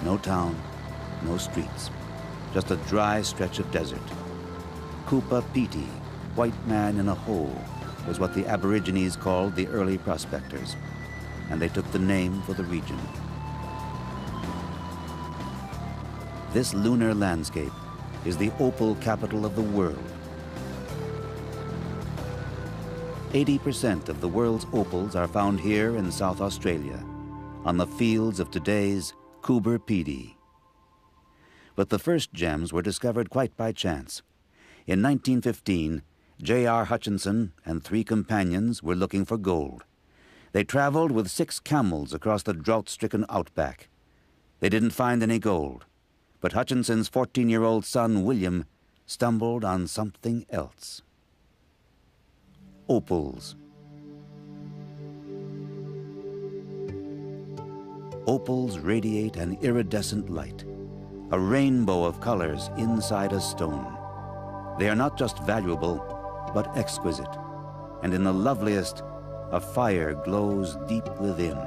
No town, no streets, just a dry stretch of desert. Pedy, white man in a hole, was what the Aborigines called the early prospectors, and they took the name for the region. This lunar landscape is the opal capital of the world. 80% of the world's opals are found here in South Australia, on the fields of today's Coober Pedy. But the first gems were discovered quite by chance. In 1915, J.R. Hutchinson and 3 companions were looking for gold. They traveled with 6 camels across the drought-stricken outback. They didn't find any gold, but Hutchinson's 14-year-old son, William, stumbled on something else. Opals. Opals radiate an iridescent light, a rainbow of colors inside a stone. They are not just valuable, but exquisite, and in the loveliest, a fire glows deep within.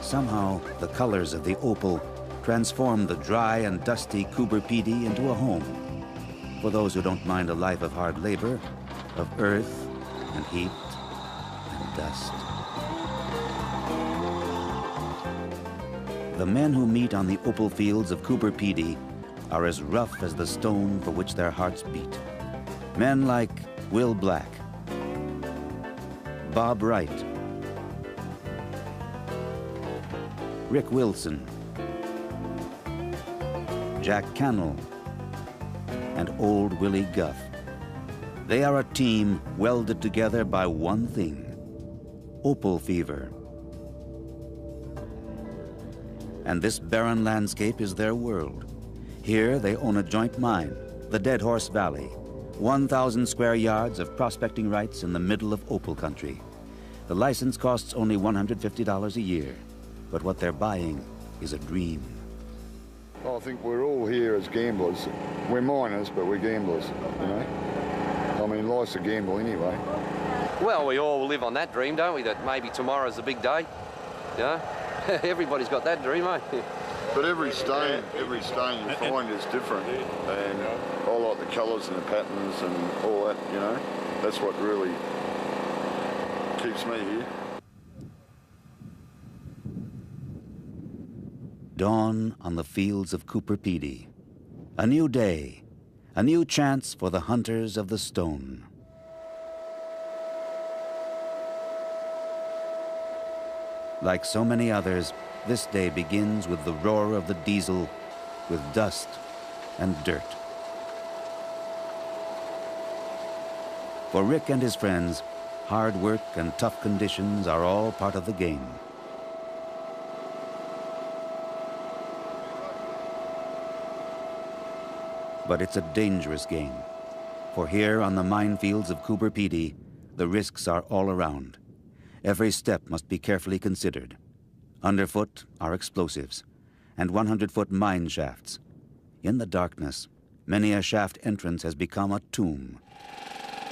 Somehow, the colors of the opal transform the dry and dusty Coober Pedy into a home for those who don't mind a life of hard labor, of earth and heat and dust. The men who meet on the opal fields of Coober Pedy are as rough as the stone for which their hearts beat. Men like Will Black, Bob Wright, Rick Wilson, Jack Cannell, and old Willie Guff. They are a team welded together by one thing: opal fever. And this barren landscape is their world. Here they own a joint mine, the Dead Horse Valley, 1,000 square yards of prospecting rights in the middle of opal country. The license costs only $150 a year, but what they're buying is a dream. I think we're all here as gamblers. We're miners, but we're gamblers, you know? I mean, life's a gamble anyway. Well, we all live on that dream, don't we? That maybe tomorrow's a big day, you know? Everybody's got that dream, eh? But every stone you find is different, and I like the colours and the patterns and all that, you know? That's what really keeps me here. Dawn on the fields of Coober Pedy. A new day, a new chance for the hunters of the stone. Like so many others, this day begins with the roar of the diesel, with dust and dirt. For Rick and his friends, hard work and tough conditions are all part of the game. But it's a dangerous game, for here on the minefields of Coober Pedy, the risks are all around. Every step must be carefully considered. Underfoot are explosives and 100-foot mine shafts. In the darkness, many a shaft entrance has become a tomb.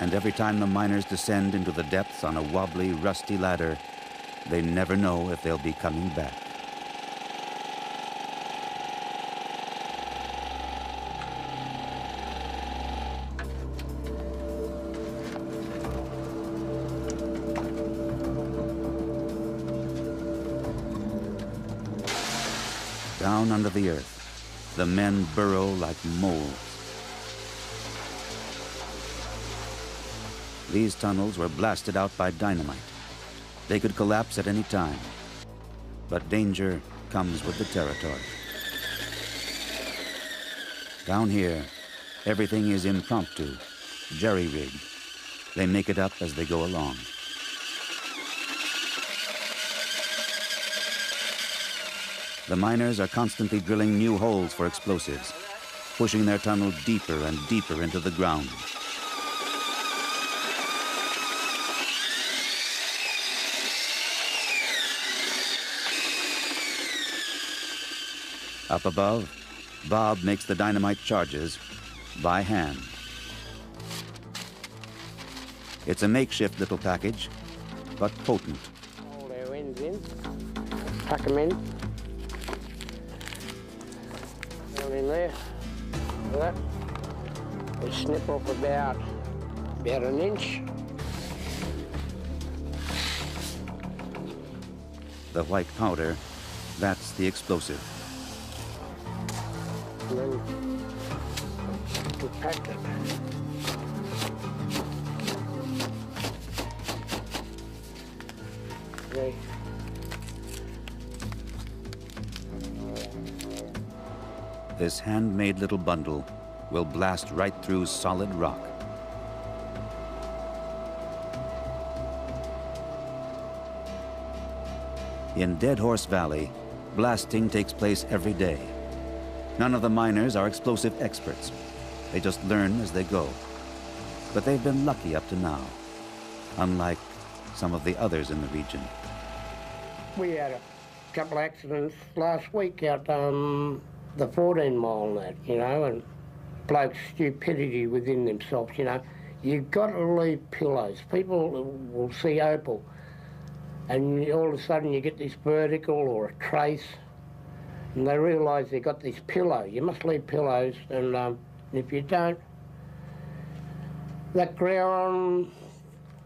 And every time the miners descend into the depths on a wobbly, rusty ladder, they never know if they'll be coming back. Down under the earth, the men burrow like moles. These tunnels were blasted out by dynamite. They could collapse at any time, but danger comes with the territory. Down here, everything is impromptu, jerry-rigged. They make it up as they go along. The miners are constantly drilling new holes for explosives, pushing their tunnel deeper and deeper into the ground. Up above, Bob makes the dynamite charges by hand. It's a makeshift little package, but potent. Hold our ends in, tuck them in. Down in there, like that. We snip off about an inch. The white powder, that's the explosive. And then we packed it. Okay. This handmade little bundle will blast right through solid rock. In Dead Horse Valley, blasting takes place every day. None of the miners are explosive experts. They just learn as they go. But they've been lucky up to now, unlike some of the others in the region. We had a couple of accidents last week out the 14 mile and that, you know, and blokes' stupidity within themselves, you know. You've got to leave pillows. People will see Opal, and all of a sudden you get this vertical or a trace, and they realise they've got this pillow. You must leave pillows, and if you don't, that ground,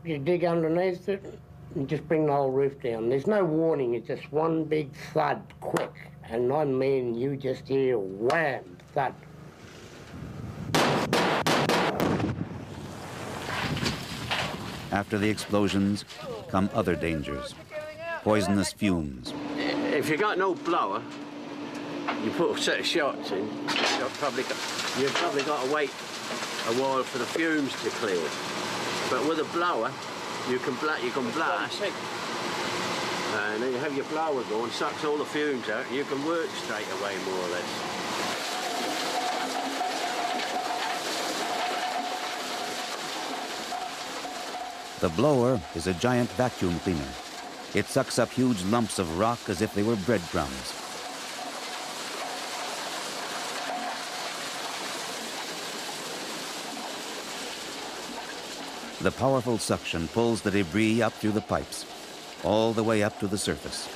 you dig underneath it and just bring the whole roof down. There's no warning, it's just one big thud, quick. And I mean, you just hear wham, thud. After the explosions come other dangers, poisonous fumes. If you got no blower, you put a set of shots in, you've probably got to wait a while for the fumes to clear. But with a blower, you can blast, and then you have your blower going, sucks all the fumes out, and you can work straight away, more or less. The blower is a giant vacuum cleaner. It sucks up huge lumps of rock as if they were breadcrumbs. The powerful suction pulls the debris up through the pipes, all the way up to the surface.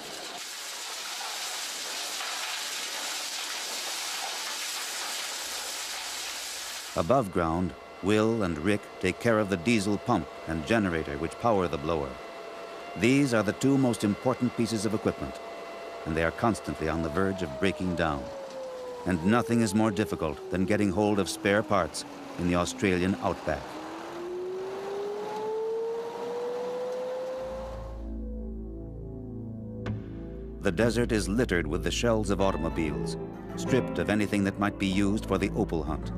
Above ground, Will and Rick take care of the diesel pump and generator which power the blower. These are the two most important pieces of equipment, and they are constantly on the verge of breaking down. And nothing is more difficult than getting hold of spare parts in the Australian Outback. The desert is littered with the shells of automobiles, stripped of anything that might be used for the opal hunt.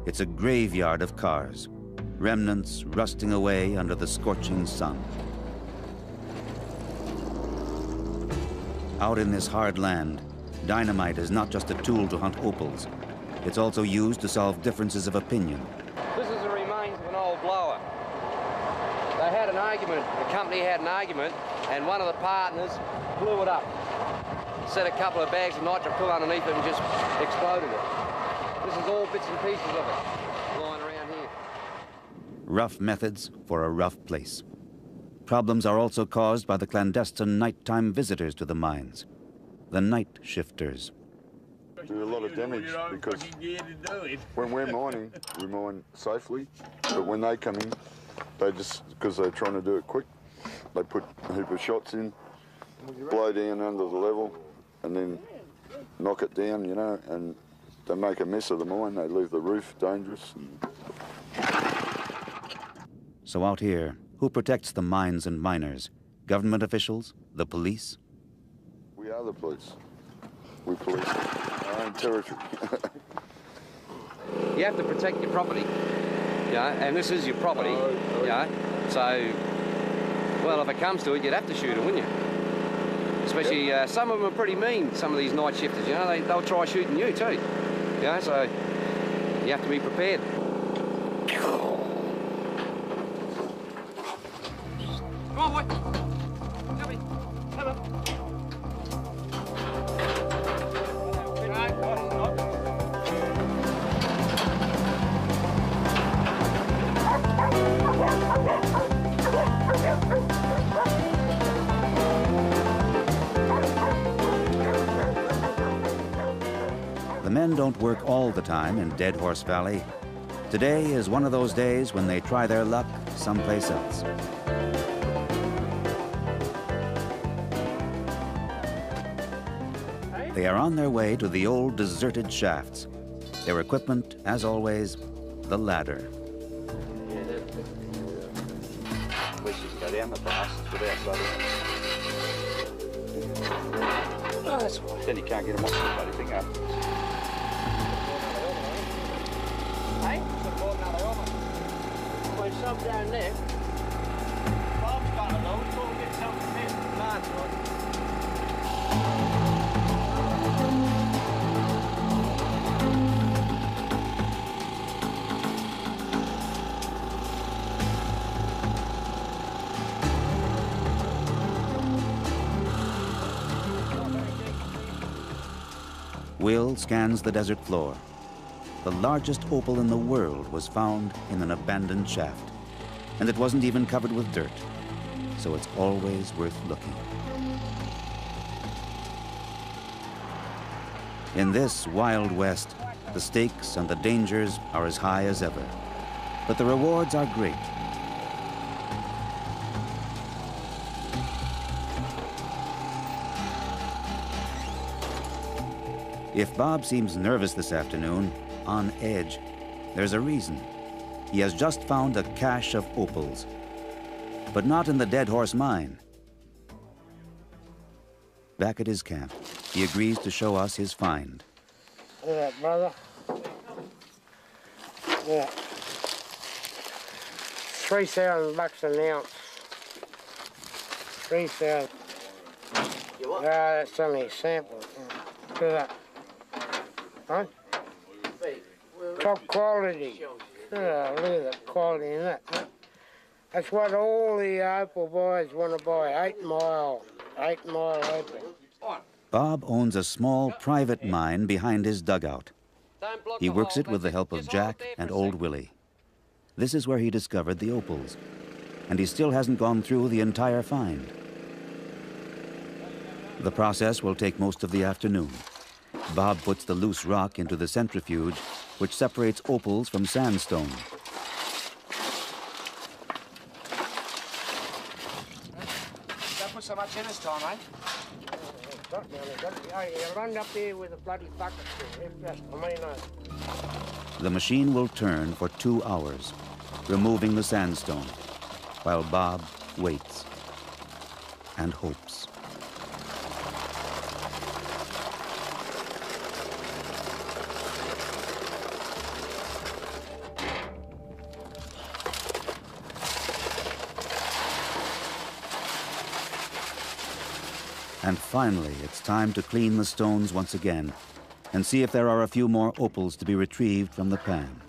It's a graveyard of cars, remnants rusting away under the scorching sun. Out in this hard land, dynamite is not just a tool to hunt opals. It's also used to solve differences of opinion. This is the remains of an old blower. They had an argument, the company had an argument, and one of the partners blew it up. Set a couple of bags of nitro underneath it and just exploded it. This is all bits and pieces of it lying around here. Rough methods for a rough place. Problems are also caused by the clandestine nighttime visitors to the mines, the night shifters. Do a lot of damage because when we're mining, we mine safely, but when they come in, they just, because they're trying to do it quick, they put a heap of shots in, blow down under the level, and then knock it down, you know, and they make a mess of the mine. They leave the roof dangerous. So out here, who protects the mines and miners? Government officials? The police? We are the police. We police our own territory. You have to protect your property, yeah, and this is your property, yeah. So, well, if it comes to it, you'd have to shoot them, wouldn't you? Especially, some of them are pretty mean, some of these night shifters, you know, they'll try shooting you too. You know, so you have to be prepared. Come on, boy. Come in. Come on. men don't work all the time in Dead Horse Valley. Today is one of those days when they try their luck someplace else. They are on their way to the old deserted shafts. Their equipment, as always, the ladder. Wish you could go down the bastards without bloody. Oh, that's all right. Then you can't get them off the bloody thing up. Hey? There's some down there. Bob's got a load. Go and get some from him. Man's right. Will scans the desert floor. The largest opal in the world was found in an abandoned shaft, and it wasn't even covered with dirt, so it's always worth looking. In this Wild West, the stakes and the dangers are as high as ever, but the rewards are great. If Bob seems nervous this afternoon, on edge, there's a reason. He has just found a cache of opals, but not in the Dead Horse mine. Back at his camp, he agrees to show us his find. Look at that, brother. Yeah. $3,000 an ounce. 3,000. You what? That's only a sample. Look at that. Huh? Top quality. Look at the quality in that. That's what all the opal boys want to buy. 8 Mile opal. Bob owns a small private mine behind his dugout. He works it with the help of Jack and Old Willie. This is where he discovered the opals, and he still hasn't gone through the entire find. The process will take most of the afternoon. Bob puts the loose rock into the centrifuge, which separates opals from sandstone. Don't put so much in this time, eh? You run up here with a bloody bucket. The machine will turn for 2 hours, removing the sandstone, while Bob waits and hopes. And finally, it's time to clean the stones once again and see if there are a few more opals to be retrieved from the pan.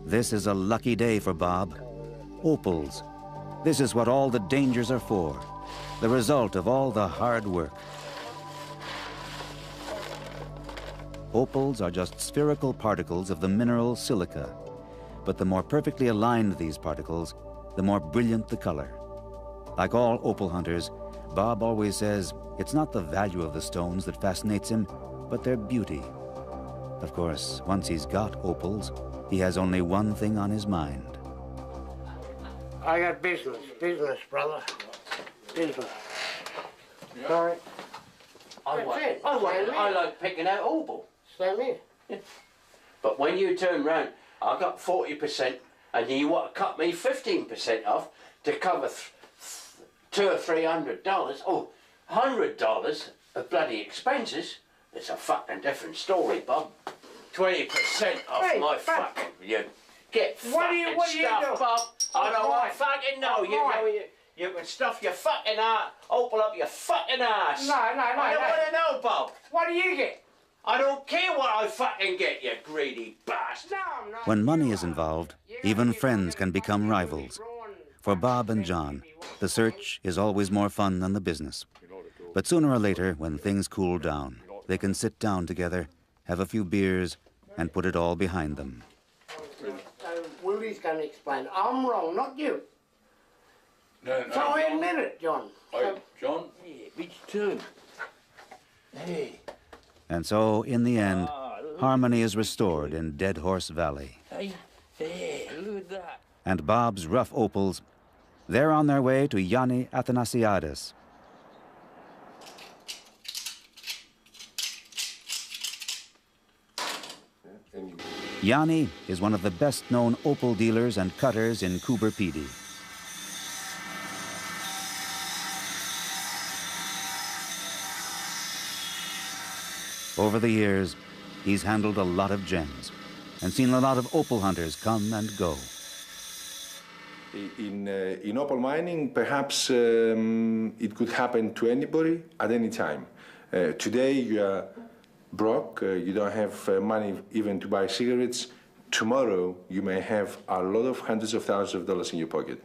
This is a lucky day for Bob. Opals. This is what all the dangers are for, the result of all the hard work. Opals are just spherical particles of the mineral silica, but the more perfectly aligned these particles, the more brilliant the color. Like all opal hunters, Bob always says it's not the value of the stones that fascinates him, but their beauty. Of course, once he's got opals, he has only one thing on his mind. I got business, brother. Business. Sorry. I like picking out opal. Same here. Yeah. But when you turn round, I got 40%, and you want to cut me 15% off to cover $200 or $300. Oh, $100 of bloody expenses. It's a fucking different story, Bob. 20% off my fucking. You get fucking stuff, Bob. I don't want to fucking know. You know you can stuff your fucking opal up your fucking ass. No. I don't want to know, Bob. What do you get? I don't care what I fucking get, you greedy bastard. No, I'm not. When money is involved, even friends can become rivals. For Bob and John, the search is always more fun than the business. But sooner or later, when things cool down, they can sit down together, have a few beers, and put it all behind them. Willie's going to explain. I'm wrong, not you. No, So I admit it, John. Hey, John? Yeah, bitch too. Hey. And so, in the end, harmony is restored in Dead Horse Valley. Hey, hey, look at that. And Bob's rough opals, they're on their way to Yanni Athanasiadis. Yanni is one of the best-known opal dealers and cutters in Coober, Pedy. Over the years, he's handled a lot of gems and seen a lot of opal hunters come and go. In opal mining, perhaps it could happen to anybody at any time. Today you are broke, you don't have money even to buy cigarettes. Tomorrow you may have a lot of hundreds of thousands of dollars in your pocket.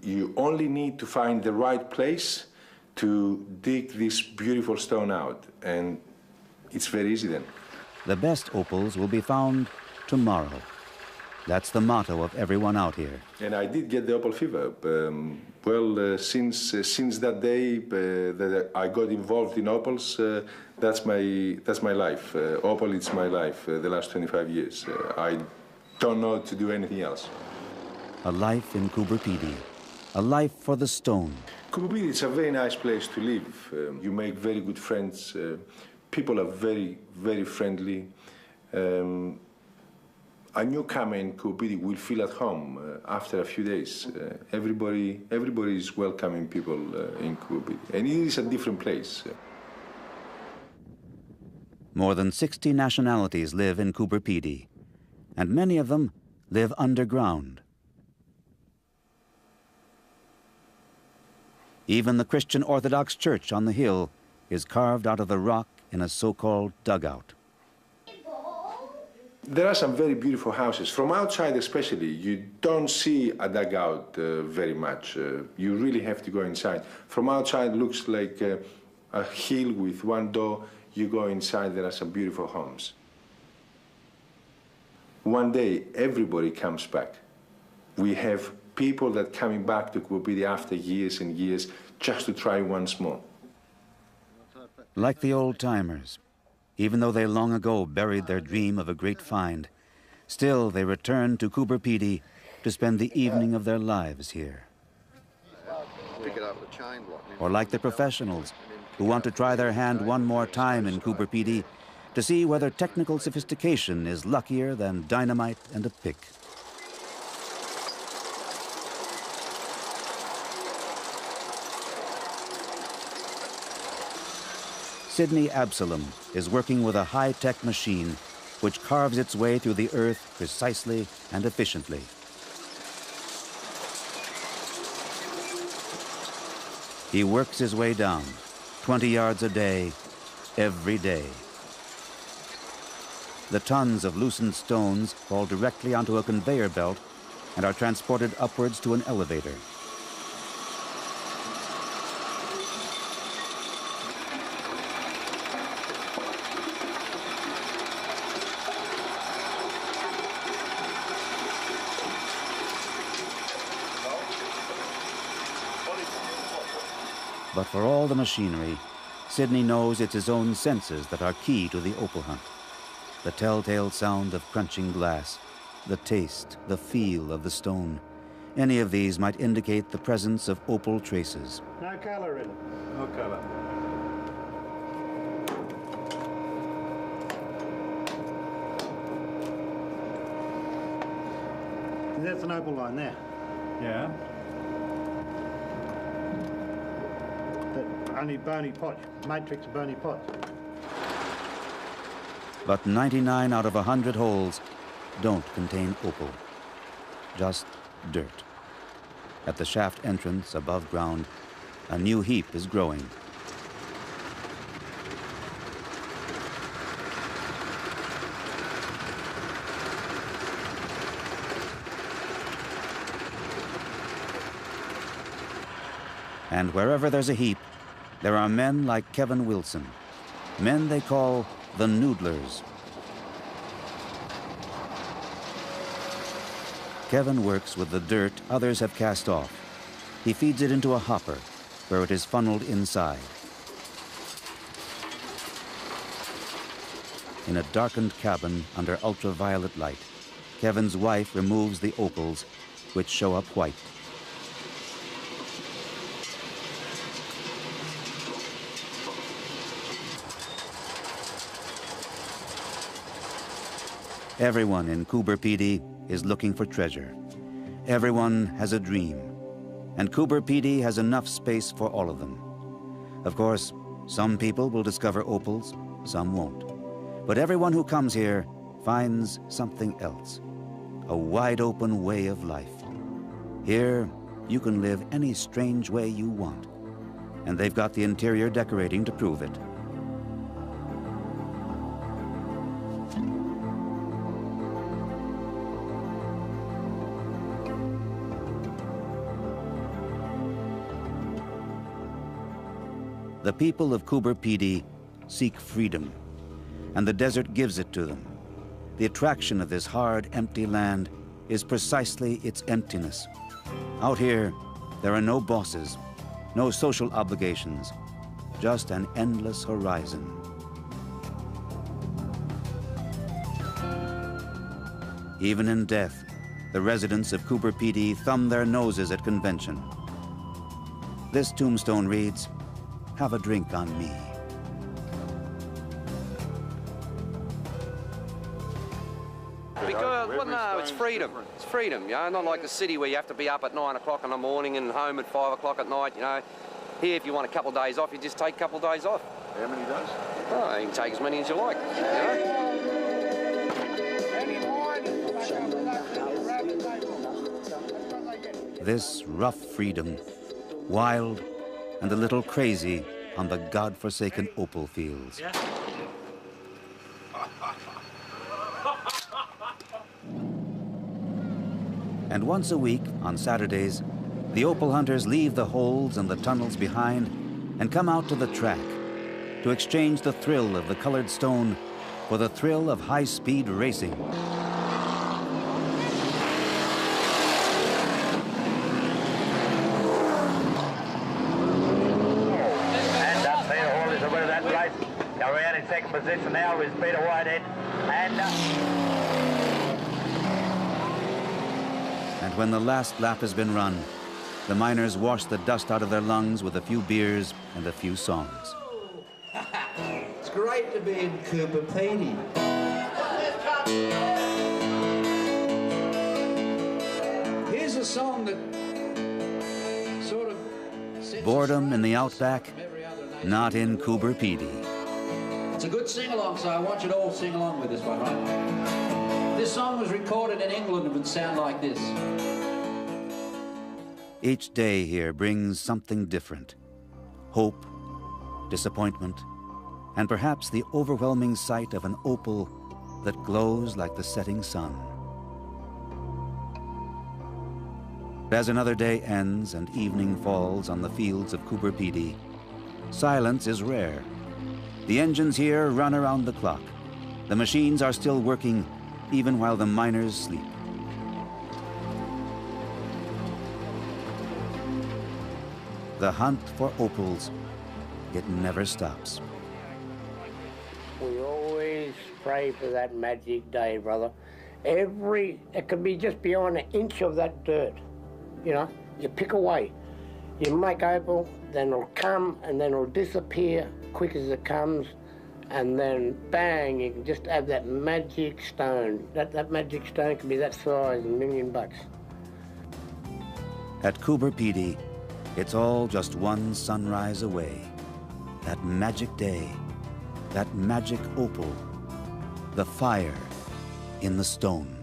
You only need to find the right place to dig this beautiful stone out, and it's very easy then. The best opals will be found tomorrow. That's the motto of everyone out here. And I did get the opal fever. Since that day that I got involved in opals, that's my life. Opal, it's my life. The last 25 years. I don't know to do anything else. A life in Coober, Pedy. A life for the stone. Coober, Pedy, it's a very nice place to live. You make very good friends. People are very, very friendly. A newcomer in Coober, Pedy will feel at home after a few days. Everybody is welcoming people in Coober, Pedy, and it is a different place. More than 60 nationalities live in Coober, Pedy, and many of them live underground. Even the Christian Orthodox Church on the hill is carved out of the rock in a so-called dugout. There are some very beautiful houses. From outside especially, you don't see a dugout very much. You really have to go inside. From outside, it looks like a hill with one door. You go inside, there are some beautiful homes. One day, everybody comes back. We have people that are coming back to Coober, Pedy after years and years just to try once more. Like the old-timers, even though they long ago buried their dream of a great find, still they return to Coober, Pedy to spend the evening of their lives here. Or like the professionals who want to try their hand one more time in Coober, Pedy to see whether technical sophistication is luckier than dynamite and a pick. Sidney Absalom is working with a high-tech machine which carves its way through the earth precisely and efficiently. He works his way down, 20 yards a day, every day. The tons of loosened stones fall directly onto a conveyor belt and are transported upwards to an elevator. But for all the machinery, Sidney knows it's his own senses that are key to the opal hunt. The telltale sound of crunching glass, the taste, the feel of the stone. Any of these might indicate the presence of opal traces. No colour in it. No colour. That's an opal line there. Yeah. Only bony pots, matrix bony pots. But 99 out of 100 holes don't contain opal, just dirt. At the shaft entrance above ground, a new heap is growing. And wherever there's a heap, there are men like Kevin Wilson, men they call the noodlers. Kevin works with the dirt others have cast off. He feeds it into a hopper, where it is funneled inside. In a darkened cabin under ultraviolet light, Kevin's wife removes the opals, which show up white. Everyone in Coober Pedy is looking for treasure. Everyone has a dream, and Coober Pedy has enough space for all of them. Of course, some people will discover opals, some won't. But everyone who comes here finds something else, a wide-open way of life. Here, you can live any strange way you want, and they've got the interior decorating to prove it. The people of Coober Pedy seek freedom, and the desert gives it to them. The attraction of this hard, empty land is precisely its emptiness. Out here, there are no bosses, no social obligations, just an endless horizon. Even in death, the residents of Coober Pedy thumb their noses at convention. This tombstone reads, "Have a drink on me." Because, well, no, it's freedom. It's freedom, you know, not like the city where you have to be up at 9 o'clock in the morning and home at 5 o'clock at night, you know. Here, if you want a couple of days off, you just take a couple of days off. How many days? Oh, you can take as many as you like, you know. This rough freedom, wild and a little crazy on the God-forsaken opal fields. And once a week, on Saturdays, the opal hunters leave the holes and the tunnels behind and come out to the track to exchange the thrill of the colored stone for the thrill of high-speed racing. Second position now is Peter Whitehead, And when the last lap has been run, the miners wash the dust out of their lungs with a few beers and a few songs. It's great to be in Coober Pedy. Here's a song that sort of... Boredom in the Outback, not in Coober Pedy. It's a good sing-along, so I want you to all sing along with this one, right? This song was recorded in England and would sound like this. Each day here brings something different. Hope, disappointment, and perhaps the overwhelming sight of an opal that glows like the setting sun. As another day ends and evening falls on the fields of Coober Pedy, silence is rare. The engines here run around the clock. The machines are still working even while the miners sleep. The hunt for opals, it never stops. We always pray for that magic day, brother. It could be just beyond an inch of that dirt. You know, you pick away. You make opal, then it'll come and then it'll disappear quick as it comes, and then bang, you can just have that magic stone. That magic stone can be that size, $1 million. At Coober Pedy, it's all just one sunrise away. That magic day, that magic opal, the fire in the stone.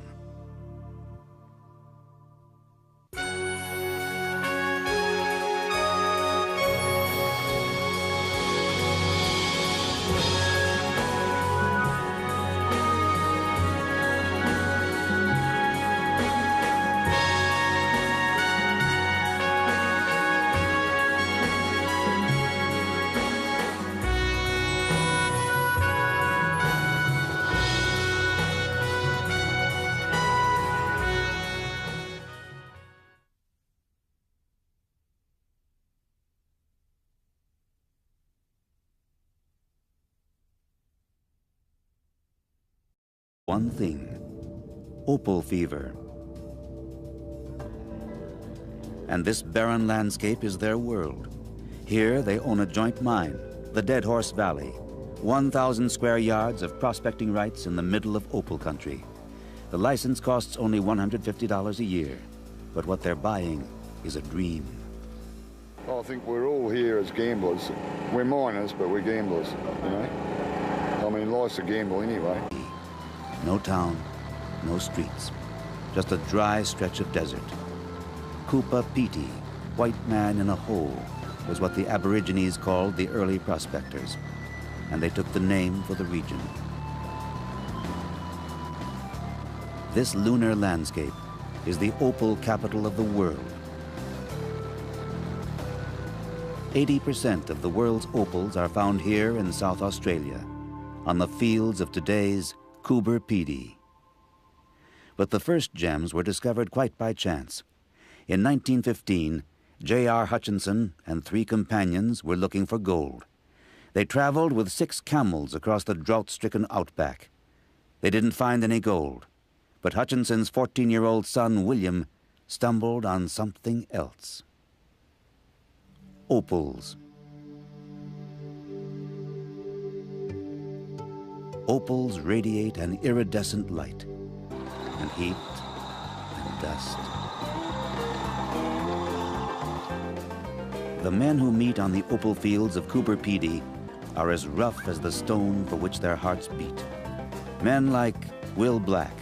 one thing: opal fever. And this barren landscape is their world. Here they own a joint mine, the Dead Horse Valley, 1,000 square yards of prospecting rights in the middle of opal country. The license costs only $150 a year, but what they're buying is a dream. I think we're all here as gamblers. We're miners, but we're gamblers, you know? I mean, life's a gamble anyway. No town, no streets, just a dry stretch of desert. Coober Pedy, white man in a hole, was what the Aborigines called the early prospectors, and they took the name for the region. This lunar landscape is the opal capital of the world. 80% of the world's opals are found here in South Australia, on the fields of today's Coober Pedy. But the first gems were discovered quite by chance. In 1915, J.R. Hutchinson and 3 companions were looking for gold. They traveled with 6 camels across the drought-stricken outback. They didn't find any gold, but Hutchinson's 14-year-old son, William, stumbled on something else. Opals. Opals radiate an iridescent light, and heat and dust. The men who meet on the opal fields of Coober Pedy are as rough as the stone for which their hearts beat. Men like Will Black,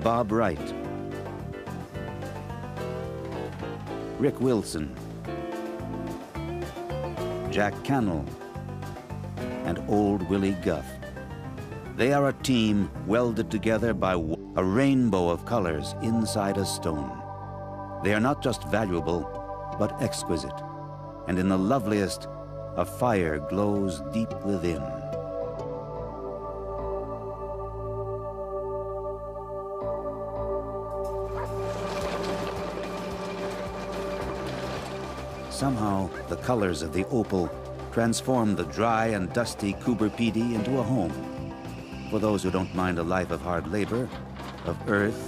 Bob Wright, Rick Wilson, Jack Cannell, and Old Willie Guff. They are a team welded together by a rainbow of colors inside a stone. They are not just valuable, but exquisite, and in the loveliest, a fire glows deep within. Somehow, the colors of the opal transform the dry and dusty Coober Pedy into a home for those who don't mind a life of hard labor, of earth